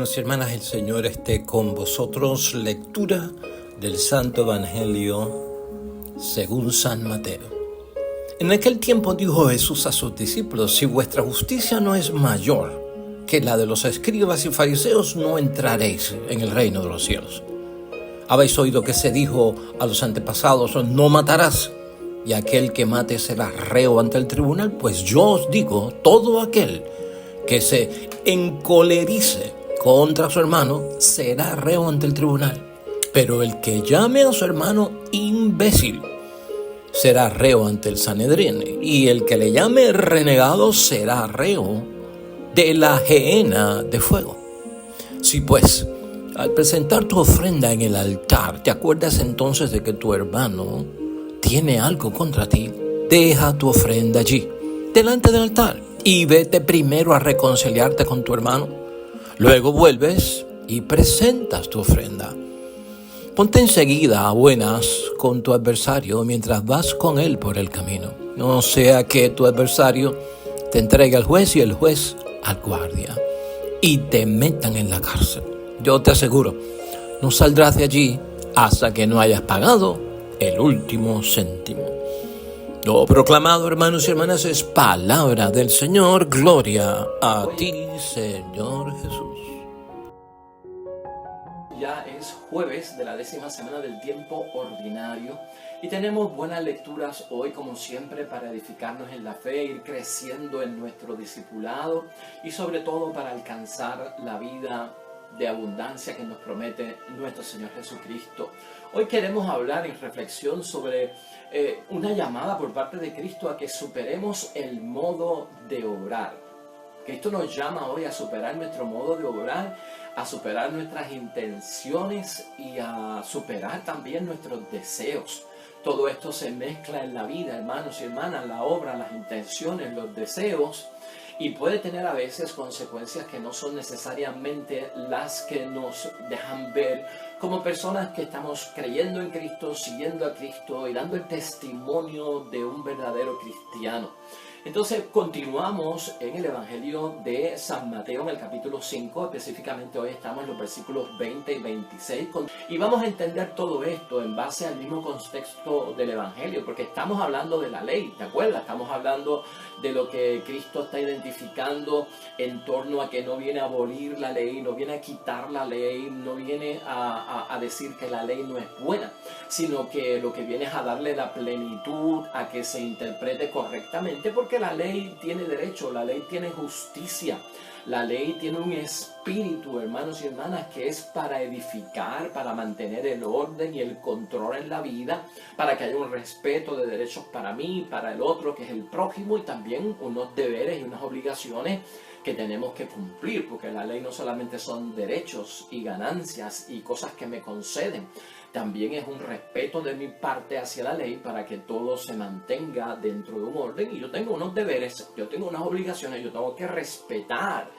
Hermanos y hermanas, el Señor esté con vosotros. Lectura del Santo Evangelio según San Mateo. En aquel tiempo dijo Jesús a sus discípulos: si vuestra justicia no es mayor que la de los escribas y fariseos, no entraréis en el reino de los cielos. Habéis oído que se dijo a los antepasados: no matarás, y aquel que mate será reo ante el tribunal. Pues yo os digo, todo aquel que se encolerice contra su hermano será reo ante el tribunal. Pero el que llame a su hermano imbécil será reo ante el Sanedrín, y el que le llame renegado será reo de la gehenna de fuego. Si pues, al presentar tu ofrenda en el altar, te acuerdas entonces de que tu hermano tiene algo contra ti, deja tu ofrenda allí, delante del altar, y vete primero a reconciliarte con tu hermano. Luego vuelves y presentas tu ofrenda. Ponte enseguida a buenas con tu adversario mientras vas con él por el camino. No sea que tu adversario te entregue al juez y el juez al guardia, y te metan en la cárcel. Yo te aseguro, no saldrás de allí hasta que no hayas pagado el último céntimo. Lo proclamado, hermanos y hermanas, es palabra del Señor. Gloria a ti, Señor Jesús. Ya es jueves de la 10ª semana del tiempo ordinario y tenemos buenas lecturas hoy, como siempre, para edificarnos en la fe, ir creciendo en nuestro discipulado y sobre todo para alcanzar la vida de abundancia que nos promete nuestro Señor Jesucristo. Hoy queremos hablar en reflexión sobre una llamada por parte de Cristo a que superemos el modo de obrar. Cristo nos llama hoy a superar nuestro modo de obrar, a superar nuestras intenciones y a superar también nuestros deseos. Todo esto se mezcla en la vida, hermanos y hermanas, la obra, las intenciones, los deseos, y puede tener a veces consecuencias que no son necesariamente las que nos dejan ver como personas que estamos creyendo en Cristo, siguiendo a Cristo y dando el testimonio de un verdadero cristiano. Entonces continuamos en el Evangelio de San Mateo en el capítulo 5, específicamente hoy estamos en los versículos 20 y 26 y vamos a entender todo esto en base al mismo contexto del Evangelio, porque estamos hablando de la ley, ¿te acuerdas? Estamos hablando de lo que Cristo está identificando en torno a que no viene a abolir la ley, no viene a quitar la ley, no viene a decir que la ley no es buena, sino que lo que viene es a darle la plenitud, a que se interprete correctamente, porque la ley tiene derecho, la ley tiene justicia, la ley tiene un espíritu, hermanos y hermanas, que es para edificar, para mantener el orden y el control en la vida, para que haya un respeto de derechos para mí, para el otro, que es el prójimo, y también unos deberes y unas obligaciones que tenemos que cumplir, porque la ley no solamente son derechos y ganancias y cosas que me conceden, también es un respeto de mi parte hacia la ley para que todo se mantenga dentro de un orden, y yo tengo unos deberes, yo tengo unas obligaciones, yo tengo que respetar.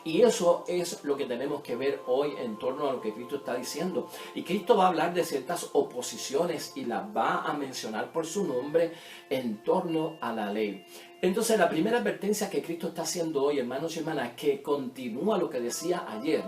Y eso es lo que tenemos que ver hoy en torno a lo que Cristo está diciendo. Y Cristo va a hablar de ciertas oposiciones y las va a mencionar por su nombre en torno a la ley. Entonces, la primera advertencia que Cristo está haciendo hoy, hermanos y hermanas, que continúa lo que decía ayer.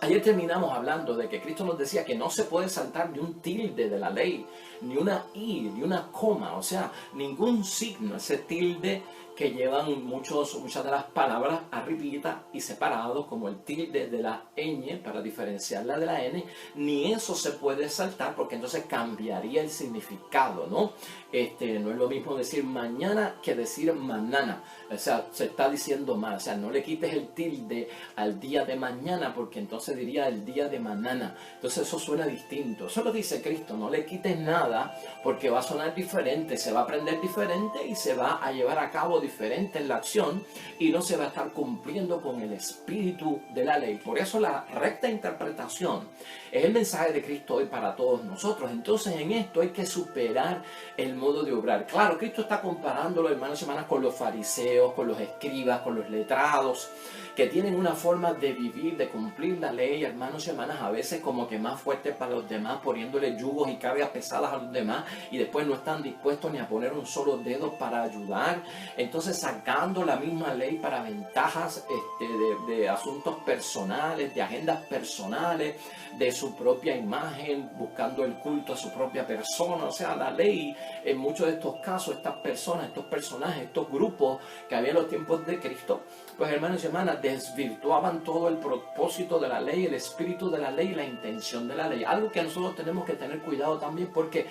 Ayer terminamos hablando de que Cristo nos decía que no se puede saltar ni un tilde de la ley, ni una i, ni una coma, o sea, ningún signo, ese tilde que llevan muchas de las palabras arribita y separados, como el tilde de la ñ para diferenciarla de la n, ni eso se puede saltar porque entonces cambiaría el significado, ¿no? No es lo mismo decir mañana que decir manana, o sea, se está diciendo mal, o sea, no le quites el tilde al día de mañana porque entonces diría el día de manana, entonces eso suena distinto. Eso lo dice Cristo, no le quites nada porque va a sonar diferente, se va a aprender diferente y se va a llevar a cabo diferente en la acción y no se va a estar cumpliendo con el espíritu de la ley. Por eso la recta interpretación es el mensaje de Cristo hoy para todos nosotros. Entonces en esto hay que superar el modo de obrar. Claro, Cristo está comparándolo, hermanos y hermanas, con los fariseos, con los escribas, con los letrados, que tienen una forma de vivir, de cumplir la ley, hermanos y hermanas, a veces como que más fuerte para los demás, poniéndole yugos y cargas pesadas los demás y después no están dispuestos ni a poner un solo dedo para ayudar. Entonces sacando la misma ley para ventajas de asuntos personales, de agendas personales, de su propia imagen, buscando el culto a su propia persona. O sea, la ley en muchos de estos casos, estas personas, estos personajes, estos grupos que había en los tiempos de Cristo, pues hermanos y hermanas, desvirtuaban todo el propósito de la ley, el espíritu de la ley y la intención de la ley. Algo que nosotros tenemos que tener cuidado también porque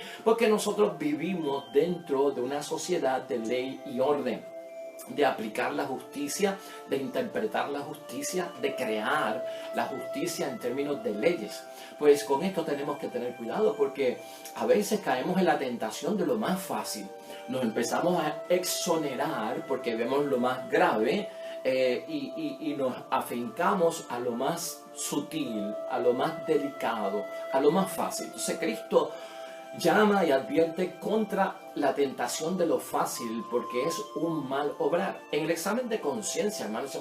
nosotros vivimos dentro de una sociedad de ley y orden, de aplicar la justicia, de interpretar la justicia, de crear la justicia en términos de leyes. Pues con esto tenemos que tener cuidado porque a veces caemos en la tentación de lo más fácil. Nos empezamos a exonerar porque vemos lo más grave y nos afincamos a lo más sutil, a lo más delicado, a lo más fácil. Entonces Cristo llama y advierte contra la tentación de lo fácil porque es un mal obrar. En el examen de conciencia, hermanos,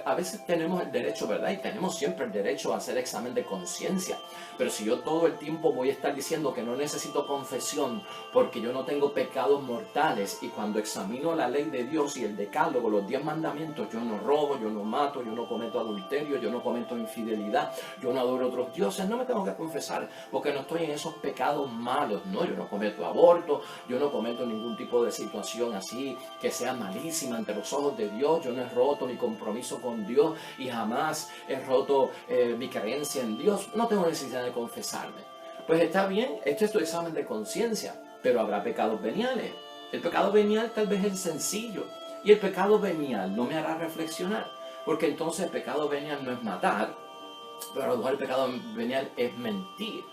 a veces tenemos el derecho, ¿verdad? Y tenemos siempre el derecho a hacer examen de conciencia. Pero si yo todo el tiempo voy a estar diciendo que no necesito confesión porque yo no tengo pecados mortales, y cuando examino la ley de Dios y el decálogo, los 10 mandamientos, yo no robo, yo no mato, yo no cometo adulterio, yo no cometo infidelidad, yo no adoro otros dioses, no me tengo que confesar porque no estoy en esos pecados malos, ¿no? Yo no cometo aborto, yo no cometo ningún tipo de situación así que sea malísima ante los ojos de Dios, yo no he roto mi compromiso con Dios y jamás he roto mi creencia en Dios, no tengo necesidad de confesarme. Pues está bien, este es tu examen de conciencia, pero habrá pecados veniales. El pecado venial tal vez es sencillo y el pecado venial no me hará reflexionar, porque entonces el pecado venial no es matar, pero a lo mejor el pecado venial es mentir.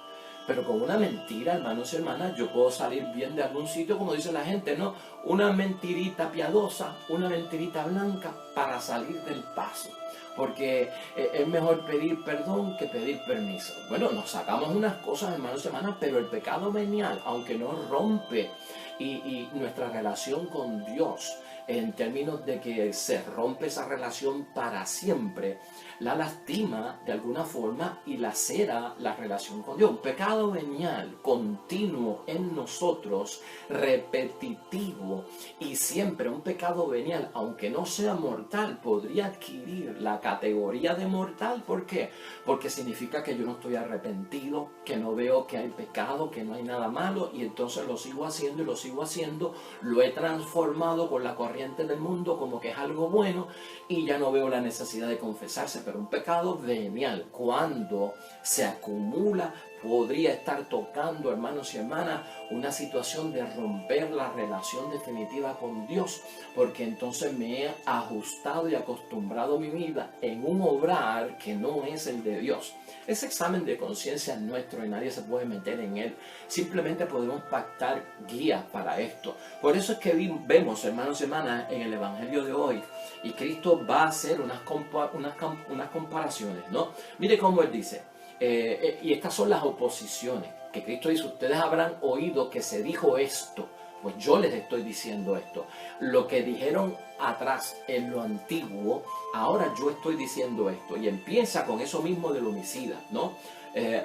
Pero con una mentira, hermanos y hermanas, yo puedo salir bien de algún sitio, como dice la gente, ¿no? Una mentirita piadosa, una mentirita blanca para salir del paso. Porque es mejor pedir perdón que pedir permiso. Bueno, nos sacamos unas cosas, hermanos y hermanas, pero el pecado venial, aunque no rompe y nuestra relación con Dios, en términos de que se rompe esa relación para siempre, la lastima de alguna forma y lacera la relación con Dios. Un pecado venial, continuo en nosotros, repetitivo y siempre un pecado venial, aunque no sea mortal, podría adquirir la categoría de mortal. ¿Por qué? Porque significa que yo no estoy arrepentido, que no veo que hay pecado, que no hay nada malo y entonces lo sigo haciendo y lo sigo haciendo, lo he transformado con la corriente del mundo como que es algo bueno y ya no veo la necesidad de confesarse. Pero un pecado venial, cuando se acumula, podría estar tocando, hermanos y hermanas, una situación de romper la relación definitiva con Dios, porque entonces me he ajustado y acostumbrado mi vida en un obrar que no es el de Dios. Ese examen de conciencia es nuestro y nadie se puede meter en él. Simplemente podemos pactar guías para esto. Por eso es que vemos, hermanos y hermanas, en el Evangelio de hoy, y Cristo va a hacer unas comparaciones, ¿no? Mire cómo Él dice, y estas son las oposiciones, que Cristo dice, ustedes habrán oído que se dijo esto, pues yo les estoy diciendo esto. Lo que dijeron atrás en lo antiguo, ahora yo estoy diciendo esto. Y empieza con eso mismo del homicida, ¿no?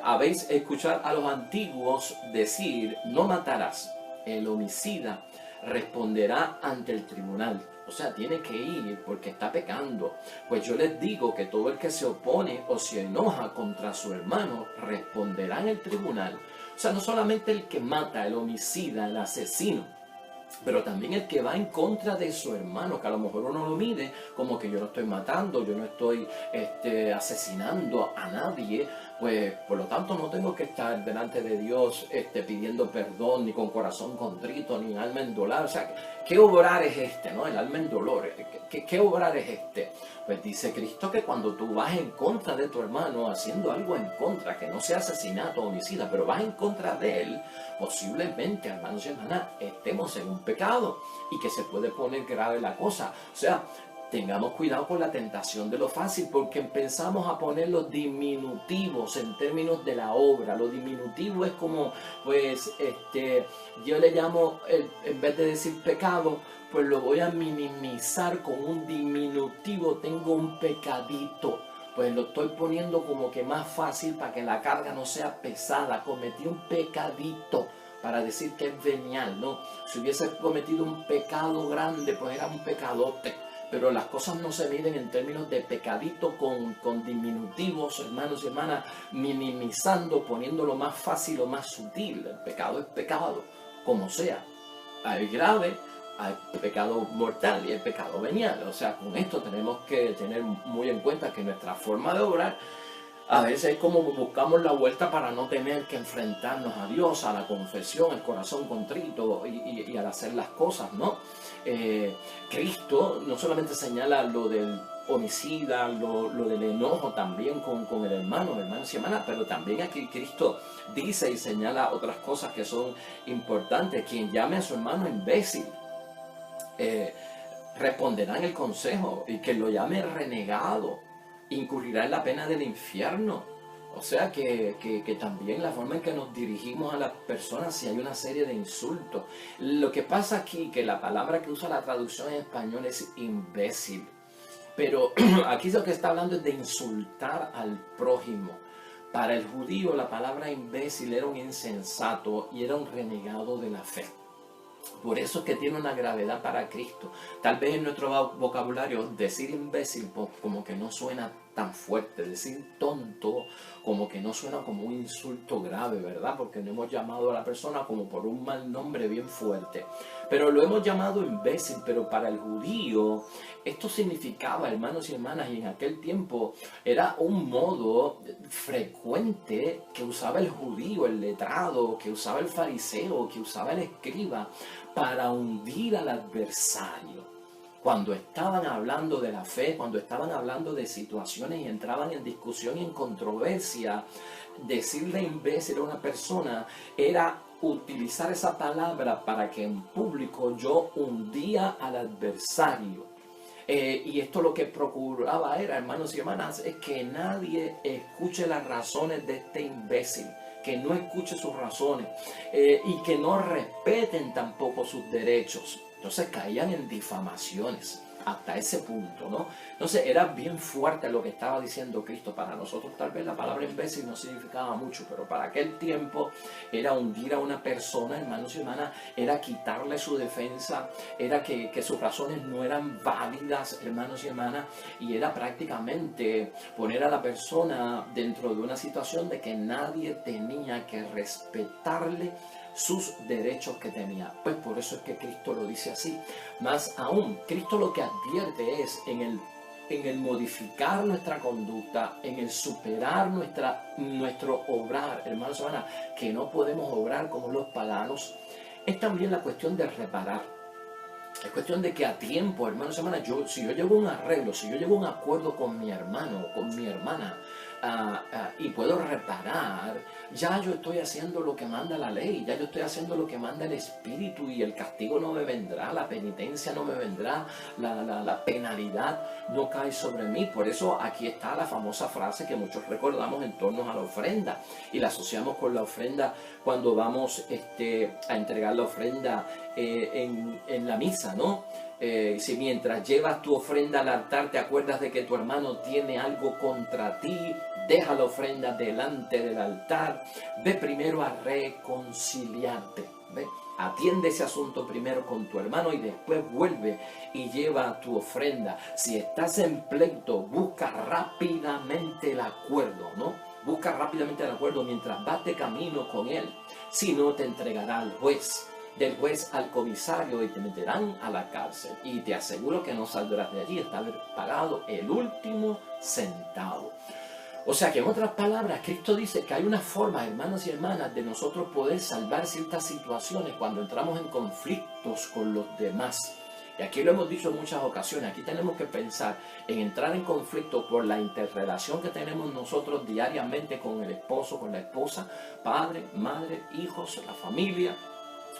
Habéis escuchado a los antiguos decir, no matarás. El homicida responderá ante el tribunal. O sea, tiene que ir porque está pecando. Pues yo les digo que todo el que se opone o se enoja contra su hermano responderá en el tribunal. O sea, no solamente el que mata, el homicida, el asesino, pero también el que va en contra de su hermano, que a lo mejor uno lo mide como que yo no estoy matando, yo no estoy asesinando a nadie, pues por lo tanto no tengo que estar delante de Dios pidiendo perdón, ni con corazón contrito, ni alma en dolor. O sea, ¿qué obrar es este, no? El alma en dolor, ¿qué obrar es este? Pues dice Cristo que cuando tú vas en contra de tu hermano, haciendo algo en contra, que no sea asesinato o homicida, pero vas en contra de él, posiblemente, hermanos y hermanas, estemos en un pecado y que se puede poner grave la cosa. O sea, tengamos cuidado con la tentación de lo fácil, porque empezamos a poner los diminutivos en términos de la obra. Lo diminutivo es como, pues, yo le llamo, en vez de decir pecado, pues lo voy a minimizar con un diminutivo. Tengo un pecadito, pues lo estoy poniendo como que más fácil para que la carga no sea pesada. Cometí un pecadito, para decir que es venial, ¿no? Si hubiese cometido un pecado grande, pues era un pecadote. Pero las cosas no se miden en términos de pecadito con diminutivos, hermanos y hermanas, minimizando, poniéndolo más fácil o más sutil. El pecado es pecado, como sea. Hay grave, hay pecado mortal y el pecado venial. O sea, con esto tenemos que tener muy en cuenta que nuestra forma de obrar a veces es como buscamos la vuelta para no tener que enfrentarnos a Dios, a la confesión, el corazón contrito y al hacer las cosas, ¿no? Cristo no solamente señala lo del homicida, lo del enojo también con el hermano, hermanos y hermanas, pero también aquí Cristo dice y señala otras cosas que son importantes. Quien llame a su hermano imbécil, responderá en el consejo, y que lo llame renegado incurrirá en la pena del infierno. O sea que también la forma en que nos dirigimos a las personas, si hay una serie de insultos. Lo que pasa aquí, que la palabra que usa la traducción en español es imbécil, pero aquí lo que está hablando es de insultar al prójimo. Para el judío la palabra imbécil era un insensato y era un renegado de la fe. Por eso es que tiene una gravedad para Cristo. Tal vez en nuestro vocabulario decir imbécil como que no suena tan fuerte, decir tonto como que no suena como un insulto grave, ¿verdad? Porque no hemos llamado a la persona como por un mal nombre bien fuerte. Pero lo hemos llamado imbécil, pero para el judío esto significaba, hermanos y hermanas, y en aquel tiempo era un modo frecuente que usaba el judío, el letrado, que usaba el fariseo, que usaba el escriba, para hundir al adversario. Cuando estaban hablando de la fe, cuando estaban hablando de situaciones y entraban en discusión y en controversia, decirle imbécil a una persona era utilizar esa palabra para que en público yo hundía al adversario. Y esto lo que procuraba era, hermanos y hermanas, es que nadie escuche las razones de este imbécil, que no escuche sus razones y que no respeten tampoco sus derechos. Entonces caían en difamaciones hasta ese punto, ¿no? Entonces era bien fuerte lo que estaba diciendo Cristo. Para nosotros tal vez la palabra imbécil no significaba mucho, pero para aquel tiempo era hundir a una persona, hermanos y hermanas, era quitarle su defensa, era que sus razones no eran válidas, hermanos y hermanas, y era prácticamente poner a la persona dentro de una situación de que nadie tenía que respetarle sus derechos que tenía. Pues por eso es que Cristo lo dice así. Más aún, Cristo lo que advierte es en el modificar nuestra conducta, en el superar nuestro obrar, hermanos y hermanas, que no podemos obrar como los paganos. Es también la cuestión de reparar. Es cuestión de que a tiempo, hermanos y hermanas, si yo llevo un arreglo, si yo llevo un acuerdo con mi hermano o con mi hermana, y puedo reparar, ya yo estoy haciendo lo que manda la ley, ya yo estoy haciendo lo que manda el Espíritu, y el castigo no me vendrá, la penitencia no me vendrá, la penalidad no cae sobre mí. Por eso aquí está la famosa frase que muchos recordamos en torno a la ofrenda, y la asociamos con la ofrenda cuando vamos a entregar la ofrenda en la misa, ¿no? Si mientras llevas tu ofrenda al altar te acuerdas de que tu hermano tiene algo contra ti, deja la ofrenda delante del altar, ve primero a reconciliarte, ¿ve? Atiende ese asunto primero con tu hermano y después vuelve y lleva tu ofrenda. Si estás en pleito, busca rápidamente el acuerdo, ¿no? Busca rápidamente el acuerdo mientras vas de camino con él. Si no, te entregará al juez, del juez al comisario, y te meterán a la cárcel. Y te aseguro que no saldrás de allí hasta haber pagado el último centavo. O sea que en otras palabras, Cristo dice que hay una forma, hermanos y hermanas, de nosotros poder salvar ciertas situaciones cuando entramos en conflictos con los demás. Y aquí lo hemos dicho en muchas ocasiones, aquí tenemos que pensar en entrar en conflicto por la interrelación que tenemos nosotros diariamente con el esposo, con la esposa, padre, madre, hijos, la familia,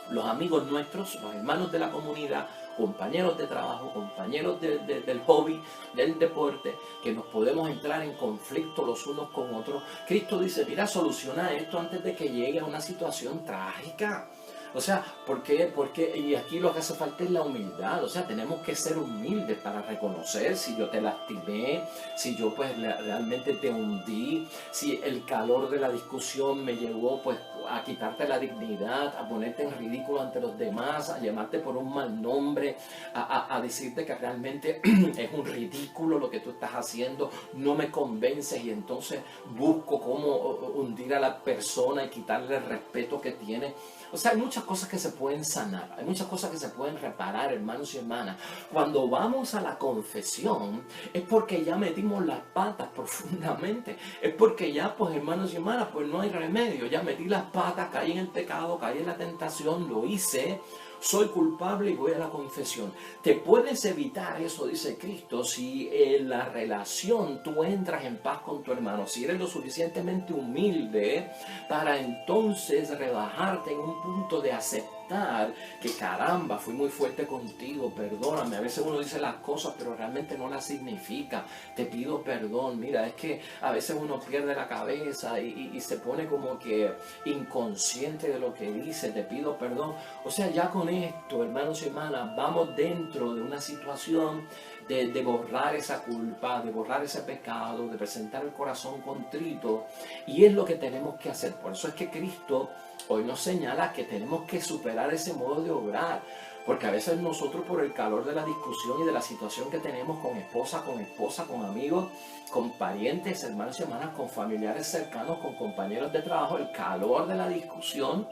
los amigos nuestros, los hermanos de la comunidad, compañeros de trabajo, compañeros del hobby, del deporte, que nos podemos entrar en conflicto los unos con otros. Cristo dice, mira, soluciona esto antes de que llegue a una situación trágica. O sea, ¿por qué? Porque, y aquí lo que hace falta es la humildad. O sea, tenemos que ser humildes para reconocer si yo te lastimé, si yo pues realmente te hundí, si el calor de la discusión me llevó pues a quitarte la dignidad, a ponerte en ridículo ante los demás, a llamarte por un mal nombre, a decirte que realmente es un ridículo lo que tú estás haciendo, no me convences y entonces busco cómo hundir a la persona y quitarle el respeto que tiene. O sea, hay muchas cosas que se pueden sanar, hay muchas cosas que se pueden reparar, hermanos y hermanas. Cuando vamos a la confesión, es porque ya metimos las patas profundamente. Es porque ya, pues, hermanos y hermanas, pues no hay remedio. Ya metí las patas, caí en el pecado, caí en la tentación, lo hice. Soy culpable y voy a la confesión. Te puedes evitar eso, dice Cristo, si en la relación tú entras en paz con tu hermano, si eres lo suficientemente humilde para entonces rebajarte en un punto de aceptación que caramba, fui muy fuerte contigo, perdóname. A veces uno dice las cosas pero realmente no las significa. Te pido perdón. Mira, es que a veces uno pierde la cabeza y se pone como que inconsciente de lo que dice. Te pido perdón. O sea, ya con esto, hermanos y hermanas, vamos dentro de una situación de borrar esa culpa, de borrar ese pecado, de presentar el corazón contrito. Y es lo que tenemos que hacer. Por eso es que Cristo hoy nos señala que tenemos que superar ese modo de obrar, porque a veces nosotros por el calor de la discusión y de la situación que tenemos con esposa, con amigos, con parientes, hermanos y hermanas, con familiares cercanos, con compañeros de trabajo, el calor de la discusión,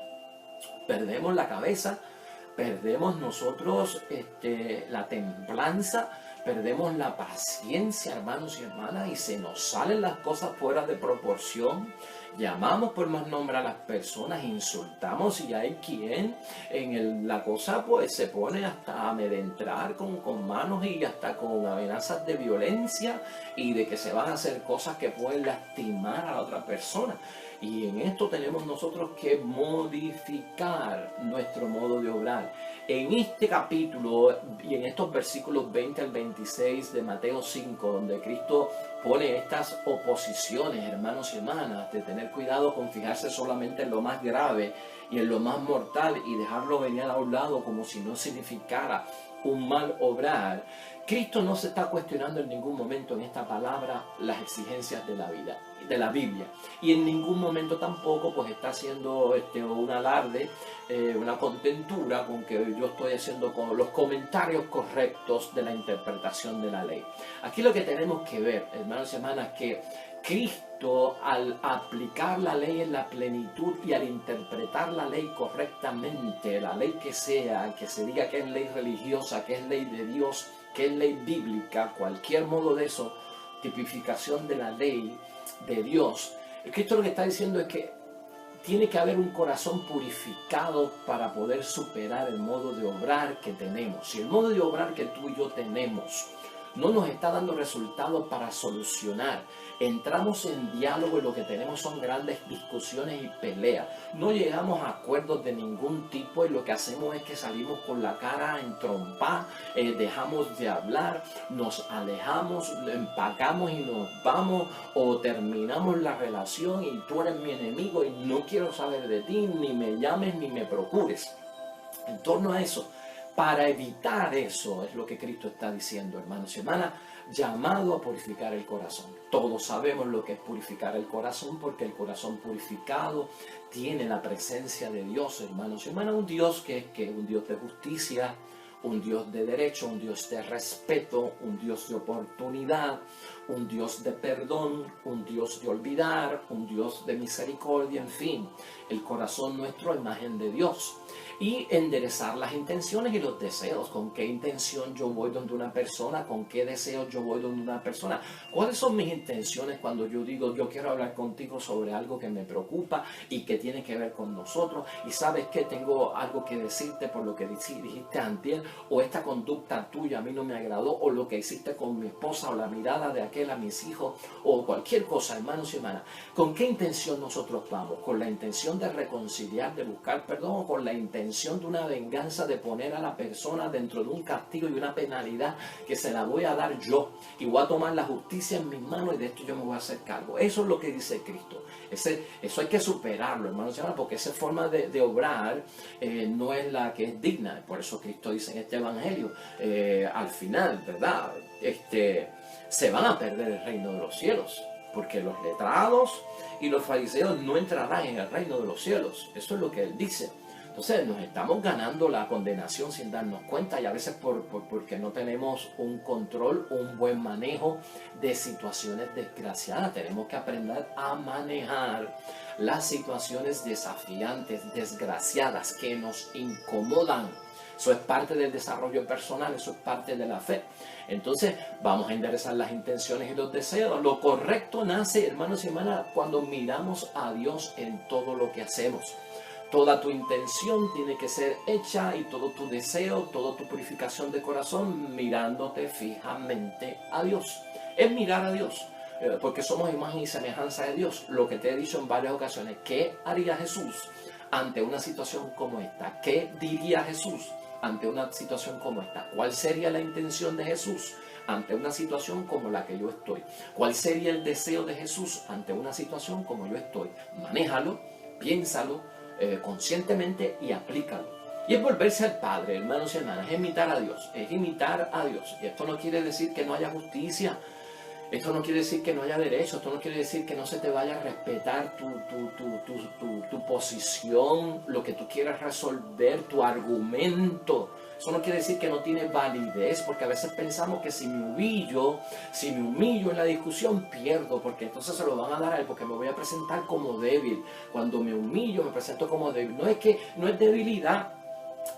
perdemos la cabeza, perdemos nosotros la templanza, perdemos la paciencia, hermanos y hermanas, y se nos salen las cosas fuera de proporción. Llamamos por más nombre a las personas, insultamos y hay quien la cosa pues se pone hasta a amedrentar con manos y hasta con amenazas de violencia y de que se van a hacer cosas que pueden lastimar a la otra persona. Y en esto tenemos nosotros que modificar nuestro modo de obrar. En este capítulo y en estos versículos 20 al 26 de Mateo 5, donde Cristo pone estas oposiciones, hermanos y hermanas, de tener cuidado con fijarse solamente en lo más grave y en lo más mortal y dejarlo venir a un lado como si no significara un mal obrar. Cristo no se está cuestionando en ningún momento en esta palabra las exigencias de la vida, de la Biblia, y en ningún momento tampoco pues está haciendo un alarde, una contentura con que yo estoy haciendo con los comentarios correctos de la interpretación de la ley. Aquí lo que tenemos que ver, hermanos y hermanas, que Cristo, al aplicar la ley en la plenitud y al interpretar la ley correctamente, la ley que sea, que se diga que es ley religiosa, que es ley de Dios, que es ley bíblica, cualquier modo de eso, tipificación de la ley de Dios, Cristo lo que está diciendo es que tiene que haber un corazón purificado para poder superar el modo de obrar que tenemos. Si el modo de obrar que tú y yo tenemos no nos está dando resultados para solucionar, entramos en diálogo y lo que tenemos son grandes discusiones y peleas. No llegamos a acuerdos de ningún tipo y lo que hacemos es que salimos con la cara entrompada, dejamos de hablar, nos alejamos, empacamos y nos vamos o terminamos la relación y tú eres mi enemigo y no quiero saber de ti, ni me llames ni me procures. En torno a eso, para evitar eso, es lo que Cristo está diciendo, hermanos y hermanas, llamado a purificar el corazón. Todos sabemos lo que es purificar el corazón, porque el corazón purificado tiene la presencia de Dios, hermanos y hermanas, un Dios que es un Dios de justicia, un Dios de derecho, un Dios de respeto, un Dios de oportunidad, un Dios de perdón, un Dios de olvidar, un Dios de misericordia, en fin, el corazón nuestro, imagen de Dios. Y enderezar las intenciones y los deseos. ¿Con qué intención yo voy donde una persona? ¿Con qué deseos yo voy donde una persona? ¿Cuáles son mis intenciones cuando yo digo yo quiero hablar contigo sobre algo que me preocupa y que tiene que ver con nosotros? Y sabes que tengo algo que decirte por lo que dijiste antier, o esta conducta tuya a mí no me agradó, o lo que hiciste con mi esposa, o la mirada de aquel a mis hijos, o cualquier cosa, hermanos y hermanas. ¿Con qué intención nosotros vamos? ¿Con la intención de reconciliar, de buscar perdón, o con la intención intención de una venganza, de poner a la persona dentro de un castigo y una penalidad que se la voy a dar yo. Y voy a tomar la justicia en mis manos y de esto yo me voy a hacer cargo. Eso es lo que dice Cristo. Eso hay que superarlo, hermanos y hermanas, porque esa forma de obrar no es la que es digna. Por eso Cristo dice en este evangelio, al final, ¿verdad? Se van a perder el reino de los cielos, porque los letrados y los fariseos no entrarán en el reino de los cielos. Eso es lo que él dice. Entonces nos estamos ganando la condenación sin darnos cuenta, y a veces porque no tenemos un control, un buen manejo de situaciones desgraciadas. Tenemos que aprender a manejar las situaciones desafiantes, desgraciadas, que nos incomodan. Eso es parte del desarrollo personal, eso es parte de la fe. Entonces vamos a enderezar las intenciones y los deseos. Lo correcto nace, hermanos y hermanas, cuando miramos a Dios en todo lo que hacemos. Toda tu intención tiene que ser hecha, y todo tu deseo, toda tu purificación de corazón, mirándote fijamente a Dios. Es mirar a Dios, porque somos imagen y semejanza de Dios. Lo que te he dicho en varias ocasiones, ¿qué haría Jesús ante una situación como esta? ¿Qué diría Jesús ante una situación como esta? ¿Cuál sería la intención de Jesús ante una situación como la que yo estoy? ¿Cuál sería el deseo de Jesús ante una situación como yo estoy? Manéjalo, piénsalo conscientemente y aplícalo. Y es volverse al Padre, hermanos y hermanas, es imitar a Dios, es imitar a Dios. Y esto no quiere decir que no haya justicia, esto no quiere decir que no haya derecho, esto no quiere decir que no se te vaya a respetar tu posición, lo que tú quieras resolver, tu argumento. Eso no quiere decir que no tiene validez, porque a veces pensamos que si me humillo en la discusión, pierdo, porque entonces se lo van a dar a él, porque me voy a presentar como débil. Cuando me humillo, me presento como débil. No es debilidad.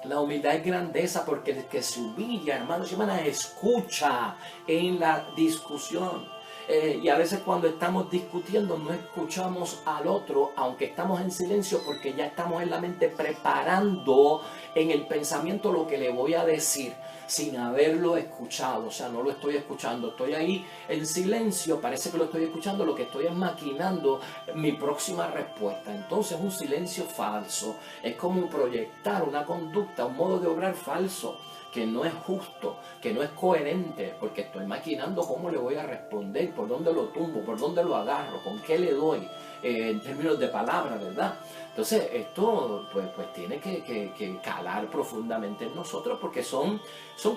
La humildad es grandeza, porque el que se humilla, hermanos y hermanas, escucha en la discusión. Y a veces cuando estamos discutiendo no escuchamos al otro, aunque estamos en silencio, porque ya estamos en la mente preparando en el pensamiento lo que le voy a decir sin haberlo escuchado. O sea, no lo estoy escuchando, estoy ahí en silencio, parece que lo estoy escuchando, lo que estoy es maquinando mi próxima respuesta. Entonces un silencio falso es como proyectar una conducta, un modo de obrar falso, que no es justo, que no es coherente, porque estoy maquinando cómo le voy a responder, por dónde lo tumbo, por dónde lo agarro, con qué le doy, en términos de palabras, ¿verdad? Entonces esto pues tiene que calar profundamente en nosotros, porque son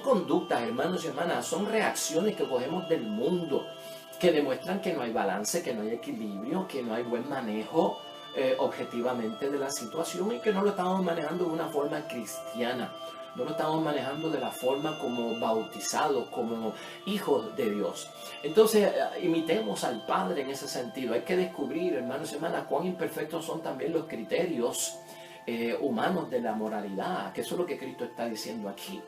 conductas, hermanos y hermanas, son reacciones que cogemos del mundo, que demuestran que no hay balance, que no hay equilibrio, que no hay buen manejo objetivamente de la situación, y que no lo estamos manejando de una forma cristiana. No lo estamos manejando de la forma como bautizados, como hijos de Dios. Entonces, imitemos al Padre en ese sentido. Hay que descubrir, hermanos y hermanas, cuán imperfectos son también los criterios humanos de la moralidad, que eso es lo que Cristo está diciendo aquí.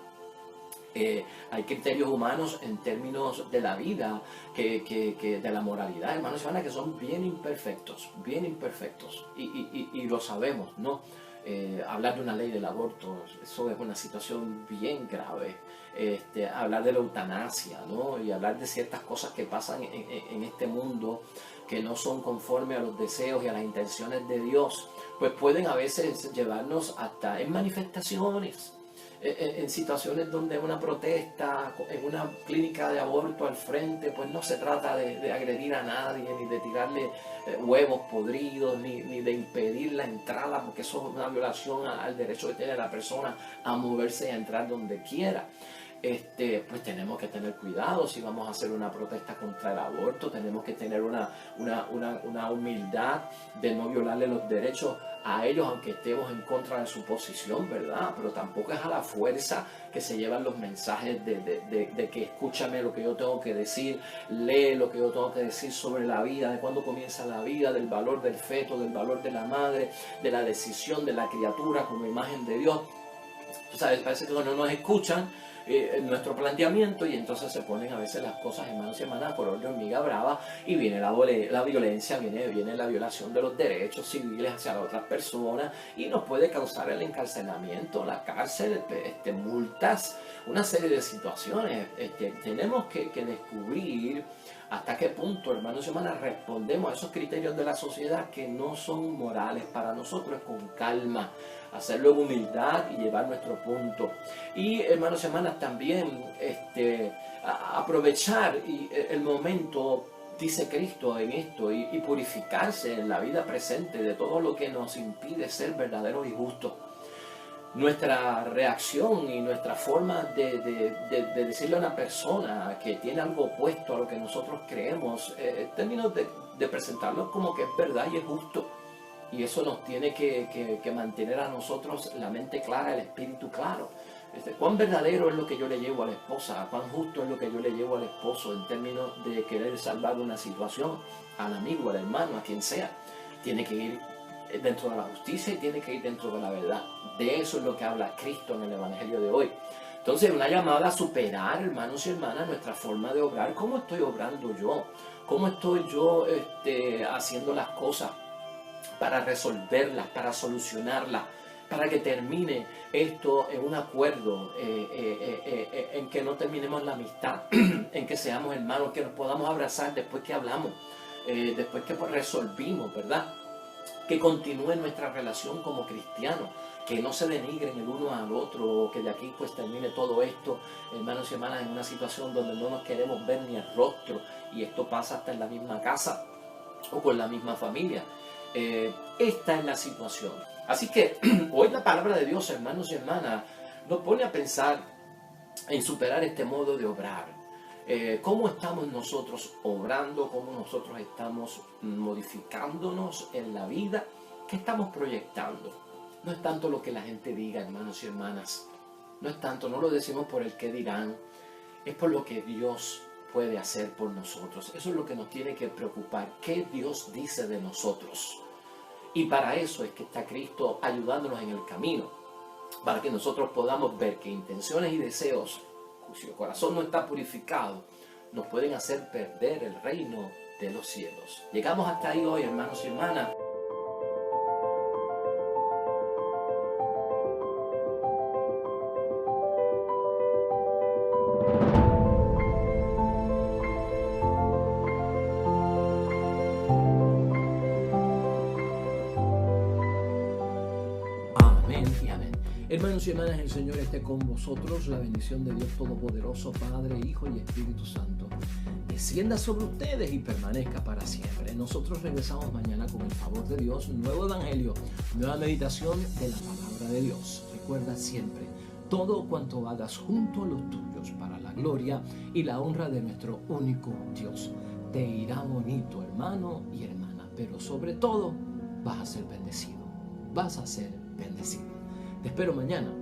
Hay criterios humanos en términos de la vida, que de la moralidad, hermanos y hermanas, que son bien imperfectos, y lo sabemos, ¿no? Hablar de una ley del aborto, eso es una situación bien grave. Hablar de la eutanasia, ¿no? Y hablar de ciertas cosas que pasan en este mundo que no son conforme a los deseos y a las intenciones de Dios, pues pueden a veces llevarnos hasta en manifestaciones, en situaciones donde una protesta, en una clínica de aborto al frente, pues no se trata de agredir a nadie, ni de tirarle huevos podridos, ni de impedir la entrada, porque eso es una violación al derecho que tiene la persona a moverse y a entrar donde quiera. Pues tenemos que tener cuidado. Si vamos a hacer una protesta contra el aborto, tenemos que tener una humildad de no violarle los derechos a ellos, aunque estemos en contra de su posición, ¿verdad? Pero tampoco es a la fuerza que se llevan los mensajes de que escúchame lo que yo tengo que decir, lee lo que yo tengo que decir sobre la vida, de cuándo comienza la vida, del valor del feto, del valor de la madre, de la decisión de la criatura como imagen de Dios. Tú sabes, parece que no nos escuchan nuestro planteamiento, y entonces se ponen a veces las cosas, hermanos y hermanas, por orden de hormiga brava, y viene la violencia, viene la violación de los derechos civiles hacia las otras personas, y nos puede causar el encarcelamiento, la cárcel, multas, una serie de situaciones. Tenemos que descubrir ¿Hasta qué punto, hermanos y hermanas, respondemos a esos criterios de la sociedad que no son morales para nosotros? Con calma, hacerlo en humildad y llevar nuestro punto. Y, hermanos y hermanas, también aprovechar el momento, dice Cristo en esto, y purificarse en la vida presente de todo lo que nos impide ser verdaderos y justos. Nuestra reacción y nuestra forma de decirle a una persona que tiene algo opuesto a lo que nosotros creemos, en términos de presentarlo como que es verdad y es justo. Y eso nos tiene que mantener a nosotros la mente clara, el espíritu claro. Cuán verdadero es lo que yo le llevo a la esposa, cuán justo es lo que yo le llevo al esposo en términos de querer salvar una situación, al amigo, al hermano, a quien sea. Tiene que ir dentro de la justicia y tiene que ir dentro de la verdad. De eso es lo que habla Cristo en el Evangelio de hoy. Entonces, una llamada a superar, hermanos y hermanas, nuestra forma de obrar. ¿Cómo estoy obrando yo? ¿Cómo estoy yo haciendo las cosas para resolverlas, para solucionarlas, para que termine esto en un acuerdo, en que no terminemos la amistad, en que seamos hermanos, que nos podamos abrazar después que hablamos, después que resolvimos, ¿verdad? Que continúe nuestra relación como cristianos, que no se denigren el uno al otro, que de aquí pues termine todo esto, hermanos y hermanas, en una situación donde no nos queremos ver ni el rostro, y esto pasa hasta en la misma casa o con la misma familia. Esta es la situación. Así que hoy la palabra de Dios, hermanos y hermanas, nos pone a pensar en superar este modo de obrar. ¿Cómo estamos nosotros obrando? ¿Cómo nosotros estamos modificándonos en la vida? ¿Qué estamos proyectando? No es tanto lo que la gente diga, hermanos y hermanas. No es tanto, no lo decimos por el qué dirán. Es por lo que Dios puede hacer por nosotros. Eso es lo que nos tiene que preocupar. ¿Qué Dios dice de nosotros? Y para eso es que está Cristo ayudándonos en el camino. Para que nosotros podamos ver que intenciones y deseos cuyo corazón no está purificado, nos pueden hacer perder el reino de los cielos. Llegamos hasta ahí hoy, hermanos y hermanas. Amén y amén. Hermanos y hermanas, el Señor esté con vosotros. La bendición de Dios Todopoderoso, Padre, Hijo y Espíritu Santo, descienda sobre ustedes y permanezca para siempre. Nosotros regresamos mañana con el favor de Dios, nuevo evangelio, nueva meditación de la palabra de Dios. Recuerda siempre, todo cuanto hagas junto a los tuyos para la gloria y la honra de nuestro único Dios. Te irá bonito, hermano y hermana, pero sobre todo vas a ser bendecido. Vas a ser bendecido. Te espero mañana